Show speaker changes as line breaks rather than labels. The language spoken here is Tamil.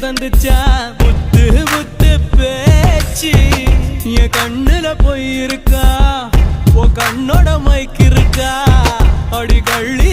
தந்துச்சா முத்து முத்து பேச்சு என் கண்ணுல போயிருக்கா உன் கண்ணோட மைக்கு இருக்கா அடி கள்ளி